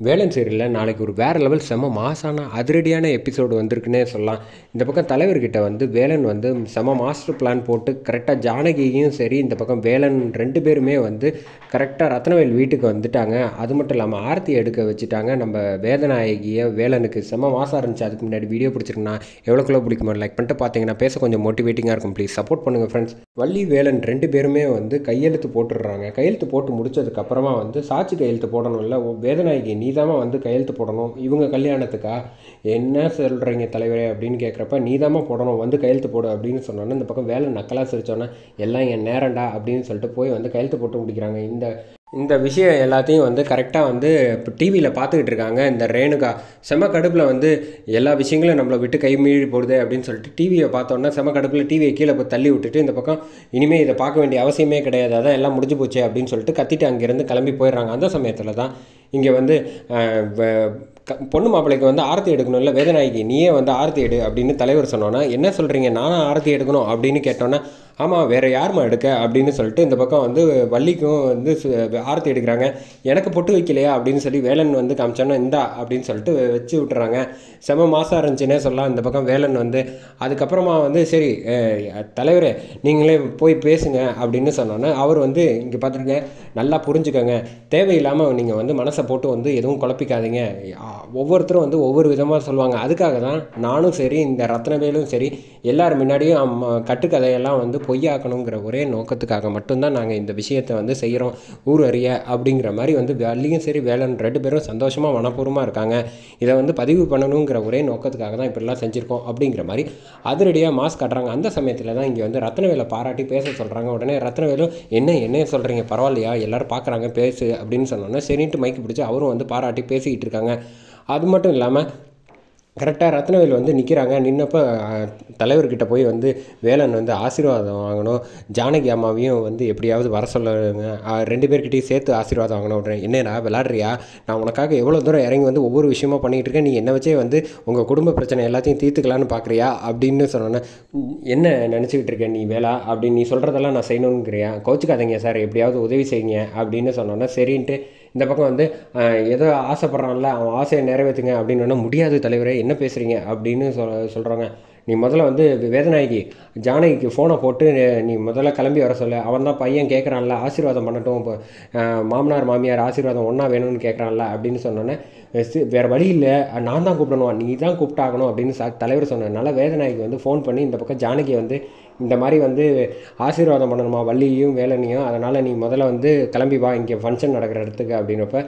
வேலன் சீரியலில் நாளைக்கு ஒரு வேறு லெவல் செம மாசான அதிரடியான எபிசோடு வந்திருக்குன்னே சொல்லலாம். இந்த பக்கம் தலைவர்கிட்ட வந்து வேலன் வந்து செம மாஸ்டர் பிளான் போட்டு கரெக்டாக ஜானகியும் சரி, இந்த பக்கம் வேலன் 2 பேருமே வந்து கரெக்டாக ரத்னவேல் வீட்டுக்கு வந்துட்டாங்க. அது மட்டும் இல்லாமல் ஆர்த்தி எடுக்க வச்சுட்டாங்க. நம்ம வேதநாயகியை வேலனுக்கு செம மாசாக இருந்துச்சு. அதுக்கு முன்னாடி வீடியோ பிடிச்சிருக்குன்னா எவ்வளோக்குள்ளே பிடிக்குமோ லைக் பண்ணிட்டு பார்த்தீங்கன்னா பேச கொஞ்சம் மோட்டிவேட்டிங்காக இருக்கும். ப்ளீஸ் சப்போர்ட் பண்ணுங்கள் ஃப்ரெண்ட்ஸ். வள்ளி வேலன் 2 பேருமே வந்து கையெழுத்து போட்டுடுறாங்க. கையெழுத்து போட்டு முடிச்சதுக்கப்புறமா வந்து சாட்சி கையெழுத்து போடணும்ல. வேதநாயகி நீதாம்மா வந்து கையெழுத்து போடணும் இவங்க கல்யாணத்துக்கா, என்ன சொல்கிறீங்க தலைவரே அப்படின்னு கேட்குறப்ப நீதாம்மா போடணும் வந்து கையெழுத்து போடு அப்படின்னு சொன்னோன்னே இந்த பக்கம் வேலை நக்கலாக சிரிச்சோன்னே எல்லாம் என் நேரண்டா அப்படின்னு சொல்லிட்டு போய் வந்து கையெழுத்து போட்டு முடிக்கிறாங்க. இந்த விஷயம் எல்லாத்தையும் வந்து கரெக்டாக வந்து இப்போ டிவியில் பார்த்துக்கிட்டு இருக்காங்க. இந்த ரேணுகா செம கடுப்பில் வந்து எல்லா விஷயங்களும் நம்மளை விட்டு கை மீறி போடுது அப்படின்னு சொல்லிட்டு டிவியை பார்த்தோன்னா செம கடுப்பில் டிவியை கீழே போய் தள்ளி விட்டுட்டு இந்த பக்கம் இனிமேல் இதை பார்க்க வேண்டிய அவசியமே கிடையாது, அதான் எல்லாம் முடிஞ்சு போச்சு அப்படின்னு சொல்லிட்டு கத்திட்டு அங்கேருந்து கிளம்பி போயிடுறாங்க. அந்த சமயத்தில் தான் இங்கே வந்து பொண்ணு மாப்பிள்ளைக்கு வந்து ஆரத்தி எடுக்கணும்ல. வேதநாயகி நீயே வந்து ஆரத்தி எடு அப்படின்னு தலைவர் சொன்னோன்னா என்ன சொல்கிறீங்க, நானும் ஆரத்தி எடுக்கணும் அப்படின்னு கேட்டோன்னா ஆமாம் வேறு யாருமா எடுக்க அப்படின்னு சொல்லிட்டு இந்த பக்கம் வந்து வள்ளிக்கும் வந்து ஆரத்தி எடுக்கிறாங்க. எனக்கு பொட்டு வைக்கலையா அப்படின்னு சொல்லி வேலன் வந்து காமிச்சோன்னா இந்தா அப்படின்னு சொல்லிட்டு வச்சு விட்டுறாங்க. செம மாசாக இருந்துச்சுன்னே சொல்லலாம். இந்த பக்கம் வேலன் வந்து அதுக்கப்புறமா வந்து சரி தலைவரே நீங்களே போய் பேசுங்க அப்படின்னு சொன்னோன்னே அவர் வந்து இங்கே பார்த்துருங்க நல்லா புரிஞ்சுக்கோங்க, தேவையில்லாமல் நீங்கள் வந்து மனசை போட்டு வந்து எதுவும் குழப்பிக்காதீங்க. ஒவ்வொருத்தரும் வந்து ஒவ்வொரு விதமாக சொல்லுவாங்க. அதுக்காக தான் நானும் சரி இந்த ரத்னவேலும் சரி எல்லார் முன்னாடியும் கட்டுக்கதையெல்லாம் வந்து பொய்யாக்கணுங்கிற ஒரே நோக்கத்துக்காக மட்டும்தான் நாங்கள் இந்த விஷயத்தை வந்து செய்கிறோம் ஊர் அறிய அப்படிங்கிற மாதிரி வந்து வள்ளியும் சரி வேலன் 2 பேரும் சந்தோஷமாக மனப்பூர்வமாக இருக்காங்க. இதை வந்து பதிவு பண்ணணுங்கிற ஒரே நோக்கத்துக்காக தான் இப்படிலாம் செஞ்சுருக்கோம் அப்படிங்கிற மாதிரி அதிரடியாக மாஸ் காட்டுறாங்க. அந்த சமயத்தில் தான் இங்கே வந்து ரத்னவேலை பாராட்டி பேச சொல்கிறாங்க. உடனே ரத்னவேலும் என்ன சொல்கிறீங்க பரவாயில்லையா எல்லோரும் பார்க்குறாங்க பேசு அப்படின்னு சொன்னோன்னே சரின்ட்டு மைக்கு பிடிச்சி அவரும் வந்து பாராட்டி பேசிக்கிட்டு இருக்காங்க. அது மட்டும் இல்லாமல் கரெக்டாக ரத்னவேல் வந்து நிற்கிறாங்க. நின்னப்போ தலைவர்கிட்ட போய் வந்து வேலன் வந்து ஆசீர்வாதம் வாங்கணும், ஜானகி அம்மாவையும் வந்து எப்படியாவது வர சொல்லுங்க, 2 பேர்கிட்டையும் சேர்த்து ஆசீர்வாதம் வாங்கணும். உடனே என்னடா விளாட்றியா, நான் உனக்காக எவ்வளோ தூரம் இறங்கி வந்து ஒவ்வொரு விஷயமா பண்ணிகிட்டு இருக்கேன், நீ என்னை வச்சே வந்து உங்கள் குடும்ப பிரச்சனை எல்லாத்தையும் தீர்த்துக்கலான்னு பார்க்குறியா அப்படின்னு சொன்னோன்னே என்ன நினச்சிக்கிட்டு இருக்கேன் நீ வேலா அப்படின்னு நீ சொல்கிறதெல்லாம் நான் செய்யணுங்கிறியா, கோச்சுக்காதீங்க சார் எப்படியாவது உதவி செய்யுங்க அப்படின்னு சொன்னோன்னே சரின்ட்டு இந்த பக்கம் வந்து ஏதோ ஆசைப்பட்றான்ல அவன் ஆசையை நிறைவேற்றுங்க அப்படின்னு முடியாது தலைவரே என்ன பேசுகிறீங்க அப்படின்னு சொல்கிறாங்க. நீ முதல்ல வந்து வேதநாயகி ஜானகிக்கு ஃபோனை போட்டு நீ முதல்ல கிளம்பி வர சொல்ல, அவன் தான் பையன் கேட்குறான்ல ஆசீர்வாதம் பண்ணட்டும், இப்போ மாமனார் மாமியார் ஆசீர்வாதம் ஒன்றா வேணும்னு கேட்குறான்ல அப்படின்னு சொன்னோன்னே வேறு வழி இல்லை நான் தான் கூப்பிடணும், நீ தான் கூப்பிட்டாகணும் அப்படின்னு தலைவர் சொன்னதுனால வேதநாயகி வந்து ஃபோன் பண்ணி இந்த பக்கம் ஜானகியை வந்து இந்த மாதிரி வந்து ஆசீர்வாதம் பண்ணணுமா வள்ளியும் வேலனையும், அதனால் நீ முதல்ல வந்து கிளம்பி வா இங்கே ஃபங்க்ஷன் நடக்கிற இடத்துக்கு அப்படின்னப்ப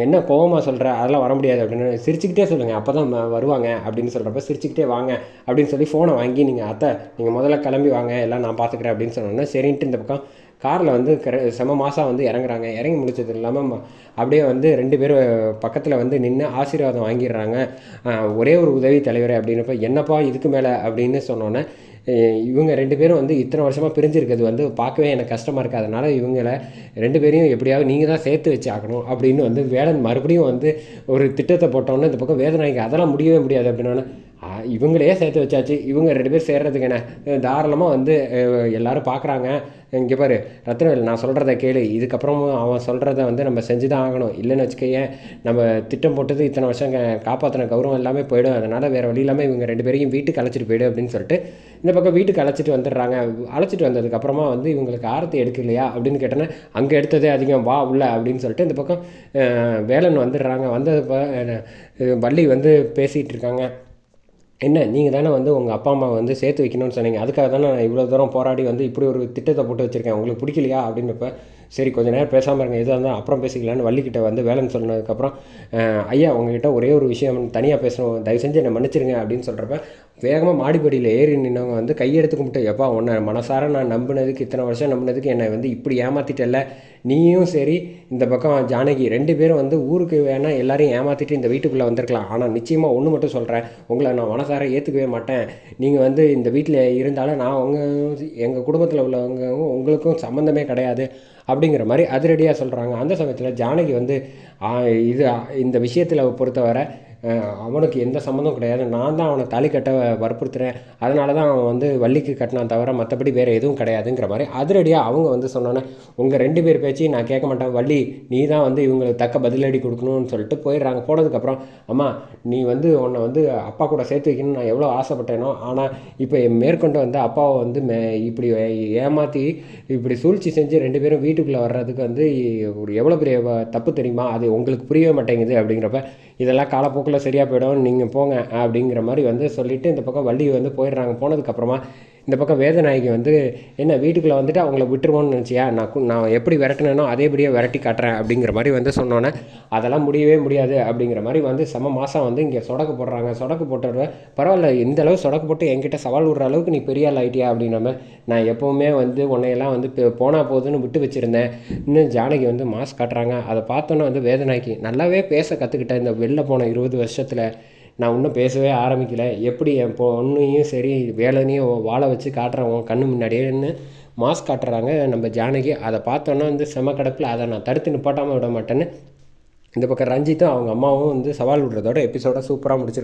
என்ன கோவமாக சொல்கிற அதெல்லாம் வர முடியாது அப்படின்னு சிரிச்சுக்கிட்டே சொல்லுங்கள் அப்போ தான் வருவாங்க அப்படின்னு சொல்கிறப்ப சிரிச்சுக்கிட்டே வாங்க அப்படின்னு சொல்லி ஃபோனை வாங்கி நீங்கள் முதல்ல கிளம்பி வாங்க எல்லாம் நான் பார்த்துக்கிறேன் அப்படின்னு சொன்னோன்னே சரின்ட்டு இந்த பக்கம் காரில் வந்து செம மாதம் வந்து இறங்குறாங்க. இறங்கி முடிச்சது இல்லாமல் அப்படியே வந்து 2 பேரும் பக்கத்தில் வந்து நின்று ஆசீர்வாதம் வாங்கிடுறாங்க. ஒரே ஒரு உதவி தலைவரே அப்படின்னப்ப என்னப்பா இதுக்கு மேலே அப்படின்னு சொன்னோன்னே இவங்க 2 பேரும் வந்து இத்தனை வருஷமாக பிரிஞ்சிருக்கிறது வந்து பார்க்கவே எனக்கு கஷ்டமாக இருக்குது, அதனால் இவங்களை 2 பேரையும் எப்படியாவது நீங்கள் தான் சேர்த்து வச்சு ஆகணும் அப்படின்னு வந்து வேலன் மறுபடியும் வந்து ஒரு திட்டத்தை போட்டோன்னே இந்த பக்கம் வேதநாயகி அதெல்லாம் முடியவே முடியாது அப்படின்னா இவங்களையே சேர்த்து வச்சாச்சு, இவங்க 2 பேர் சேர்றதுக்கு என்ன தாராளமாக வந்து எல்லோரும் பார்க்குறாங்க. இங்கே பாரு ரத்னவேல் நான் சொல்கிறத கேளு, இதுக்கப்புறமும் அவன் சொல்கிறத வந்து நம்ம செஞ்சு தான் ஆகணும், இல்லைன்னு வச்சுக்கையே நம்ம திட்டம் போட்டது இத்தனை வருஷம் காப்பாற்றின கௌரவம் எல்லாமே போயிடும், அதனால் வேறு வழி இல்லாமல் இவங்க 2 பேரையும் வீட்டுக்கு அழைச்சிட்டு போயிடு அப்படின்னு சொல்லிட்டு இந்த பக்கம் வீட்டுக்கு அழைச்சிட்டு வந்துடுறாங்க. அழைச்சிட்டு வந்ததுக்கப்புறமா வந்து இவங்களுக்கு ஆரத்தி எடுக்கலையா அப்படின்னு கேட்டோன்னே அங்கே எடுத்ததே அதிகம் வா உள்ள அப்படின்னு சொல்லிட்டு இந்த பக்கம் வேலன் வந்துடுறாங்க. வந்தது வள்ளி வந்து பேசிகிட்டு இருக்காங்க. என்ன நீங்கள் தானே வந்து உங்கள் அப்பா அம்மா வந்து சேர்த்து வைக்கணும்னு சொன்னீங்க, அதுக்காக தானே நான் இவ்வளோ தூரம் போராடி வந்து இப்படி ஒரு திட்டத்தை போட்டு வச்சுருக்கேன், உங்களுக்கு பிடிக்கலையா அப்படின்னப்ப சரி கொஞ்சம் நேரம் பேசாமல் இருங்க எதாக இருந்தால் அப்புறம் பேசிக்கலான்னு வள்ளிக்கிட்ட வந்து வேலைன்னு சொன்னதுக்கப்புறம் ஐயா உங்ககிட்ட ஒரே ஒரு விஷயம் தனியாக பேசணும், தயவு செஞ்சு என்னை மன்னிச்சிருங்க அப்படின்னு சொல்கிறப்ப வேகமாக மாடிப்படியில் ஏறி நின்றவங்க வந்து கையெடுத்து கும்பிட்டு எப்பா உன்னை மனசார நான் நம்பினதுக்கு இத்தனை வருஷம் நம்பினதுக்கு என்னை வந்து இப்படி ஏமாற்றிட்டல, நீயும் சரி இந்த பக்கம் ஜானகி 2 பேரும் வந்து ஊருக்கு வேணால் எல்லாரையும் ஏமாற்றிட்டு இந்த வீட்டுக்குள்ளே வந்திருக்கலாம், ஆனால் நிச்சயமாக ஒன்று மட்டும் சொல்கிறேன், உங்களை நான் மனசார ஏற்றுக்கவே மாட்டேன், நீங்கள் வந்து இந்த வீட்டில் இருந்தாலும் நான் எங்கள் குடும்பத்தில் உள்ளவங்க உங்களுக்கும் சம்மந்தமே கிடையாது அப்படிங்கிற மாதிரி அதிரடியாக சொல்கிறாங்க. அந்த சமயத்தில் ஜானகி வந்து இந்த விஷயத்தில் பொறுத்தவரை அவனுக்கு எந்த சம்மந்தம் கிடையாது, நான் தான் அவனை தாலி கட்ட வற்புறுத்துறேன், அதனால தான் அவன் வந்து வள்ளிக்கு கட்டினான் தவிர மற்றபடி வேறு எதுவும் கிடையாதுங்கிற மாதிரி அதிரடியாக அவங்க வந்து சொன்னோன்னே, உங்கள் 2 பேர் பேச்சையும் நான் கேட்க மாட்டேன் வள்ளி, நீ தான் வந்து இவங்களுக்கு தக்க பதிலடி கொடுக்கணும்னு சொல்லிட்டு போயிடுறாங்க. போனதுக்கப்புறம், அம்மா நீ வந்து உன்னை வந்து அப்பா கூட சேர்த்து வைக்கணும்னு நான் எவ்வளோ ஆசைப்பட்டேனோ, ஆனால் இப்போ மேற்கொண்டு வந்து அப்பாவை வந்து இப்படி ஏமாற்றி இப்படி சூழ்ச்சி செஞ்சு 2 பேரும் வீட்டுக்குள்ளே வர்றதுக்கு வந்து ஒரு எவ்வளோ பெரிய தப்பு தெரியுமா, அது உங்களுக்கு புரியவே மாட்டேங்குது அப்படிங்கிறப்ப, இதெல்லாம் காலப்போக்கில் சரியாக போயிடும், நீங்கள் போங்க அப்படிங்கிற மாதிரி வந்து சொல்லிவிட்டு இந்த பக்கம் வள்ளி வந்து போயிடுறாங்க. போனதுக்கப்புறமா இந்த பக்கம் வேதநாயகி வந்து, என்ன வீட்டுக்குள்ளே வந்துட்டு அவங்கள விட்டுருவோன்னு நினச்சியா, நான் எப்படி விரட்டினேனோ அதேபடியே விரட்டி காட்டுறேன் அப்படிங்கிற மாதிரி வந்து சொன்னோன்னே, அதெல்லாம் முடியவே முடியாது அப்படிங்கிற மாதிரி வந்து மாதம் வந்து இங்கே சொடக்கு போடுறாங்க. சொடக்கு போட்டுற பரவாயில்ல, இந்த அளவு சொடக்கு போட்டு என்கிட்ட சவால் விடுற அளவுக்கு நீ பெரிய ஆள் ஆகிட்டியா அப்படின்னாம, நான் எப்போவுமே வந்து உன்னையெல்லாம் வந்து போனால் போகுதுன்னு விட்டு வச்சுருந்தேன். இன்னும் ஜானகி வந்து மாஸ் காட்டுறாங்க. அதை பார்த்தோன்னே வந்து வேதநாயகி நல்லாவே பேச கற்றுக்கிட்டேன் இந்த வெளில போன 20 வருஷத்தில். நான் இன்னும் பேசவே ஆரம்பிக்கல, எப்படி என் பொண்ணையும் சரி வேலனையும் வாழ வச்சு காட்டுறேன் உன் கண்ணு முன்னாடியேன்னு மாஸ் காட்டுறாங்க நம்ம ஜானகி. அதை பார்த்தோன்னா வந்து செம கிடப்பில் அதை நான் தடுத்து நிப்பாட்டாமல் விட மாட்டேன்னு இந்த பக்கம் ரஞ்சித்தும் அவங்க அம்மாவும் வந்து சவால் விடுறதோட எபிசோட சூப்பராக முடிச்சிருக்காங்க.